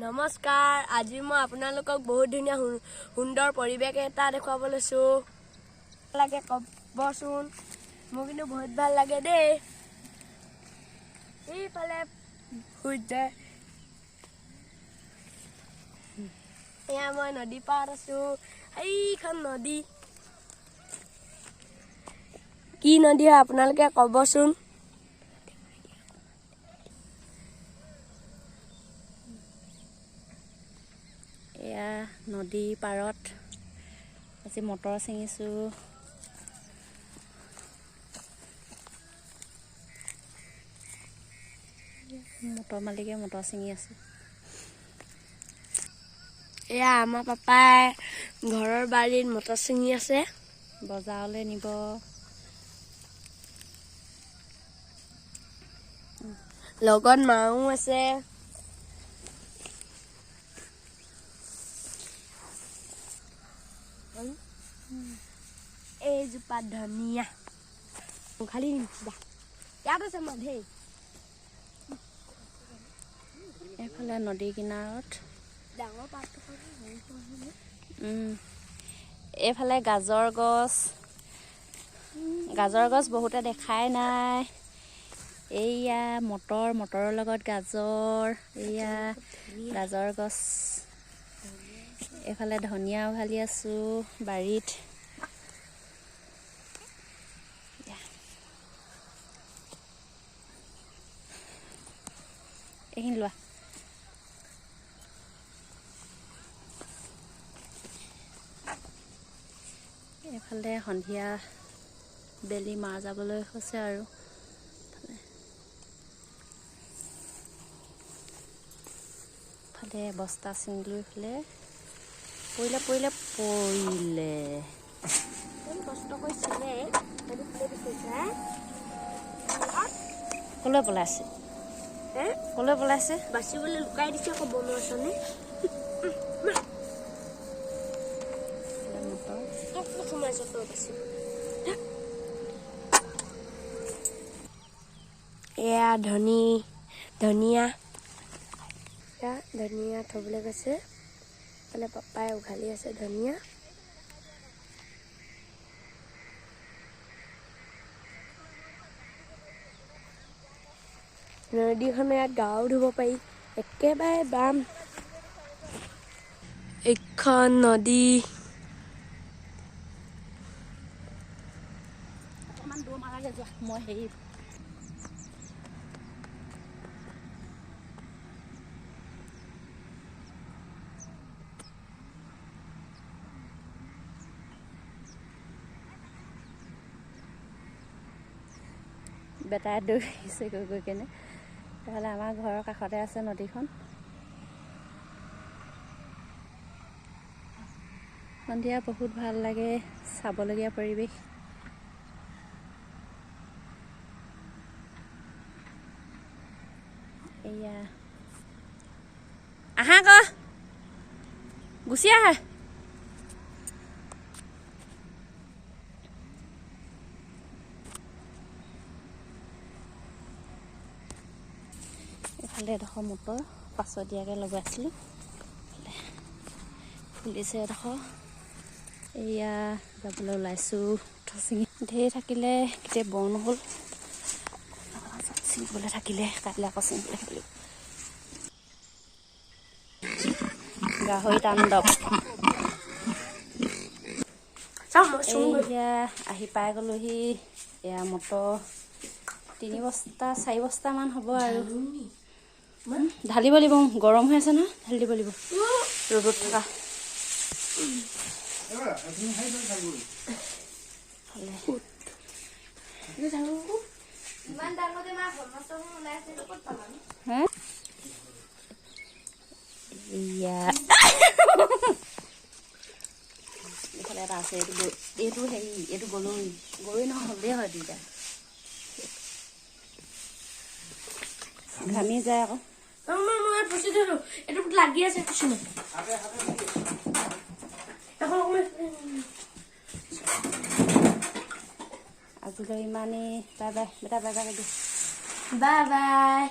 নমস্কাৰ, আজি মই আপোনালোকক বহুত ধুনীয়া সুন্দৰ পৰিৱেশ এটা দেখুৱাব লৈছো। লাগে কবচোন, মোৰ কিন্তু বহুত ভাল লাগে দেই। এইফালে সূৰ্য, এয়া মই নদী পাৰত আছো। এইখন নদী কি নদী হয় আপোনালোকে কবচোন। এয়া নদী পাৰত আজি মটৰ ছিঙিছো। মটৰ মালিকে মটৰ ছিঙি আছে। এয়া আমাৰ পাপাই ঘৰৰ বাৰীত মটৰ ছিঙি আছে, বজাৰলৈ নিব। লগত মাও আছে। এইজোপা ধনিয়া খালি ইয়াত আছে মাধে। এইফালে নদীৰ কিনাৰত ডাঙৰ পাত এইফালে গাজৰ গছ বহুতে দেখাই নাই। এইয়া মটৰৰ লগত গাজৰ, এইয়া গাজৰ গছ। এইফালে ধনিয়া উঘালি আছো বাৰীত। এইখিনি লোৱা। এইফালে সন্ধিয়া বেলি মাৰ যাবলৈ হৈছে আৰু ফালে বস্তা ছিঙিলো। এইফালে পৰিলে কষ্ট কৰিছিলে। কলৈ পলাইছে? কলৈ পলাইছে? বাচিবলৈ লুকাই দিছে আকৌ বনোৱা চনে। এয়া ধনিয়া থবলৈ গৈছে। মানে পাপাই উঘালি আছে ধনিয়া। নদীখনে ইয়াত গাও ধুব পাৰি, একেবাৰে বাম। এইখন নদী। অকণমান দৌৰ মাৰাগে যোৱা, মই হেৰি বেটাই দৌৰিছে গৈ কেনে। নহ'লে আমাৰ ঘৰৰ কাষতে আছে নদীখন। সন্ধিয়া বহুত ভাল লাগে, চাবলগীয়া পৰিৱেশ। এয়া আহা আকৌ, গুচি আহা। এইফালে এডোখৰ মটৰ পাছতীয়াকৈ লগাইছিলোঁ, ফুলিছে এডোখৰ। এয়া যাবলৈ ওলাইছোঁ। ঢেৰ থাকিলে কেতিয়া বন হ'ল, ছিঙিবলৈ থাকিলে কাইলৈ আকৌ ছিঙিবলৈ থাকিব। গাহৰি তাণ্ডৱ। এইয়া আহি পাই গ'লোহি। এয়া মটৰ 3 বস্তা 4 বস্তামান হ'ব আৰু। ঢালিব লাগিব, গৰম হৈ আছে নহয়, ঢালি দিব লাগিব ৰ'দত থকা। এইফালে এটা আছে, এইটো হেৰি, এইটো গৰৈ নহয়, হ'লেই হয় দুইটা। ঘামি যায় আকৌ। এইটো লাগি আছে কিছুমান। আজিলৈ ইমানেই। বাই বাই বেটা, বাই বাই বাই বাই।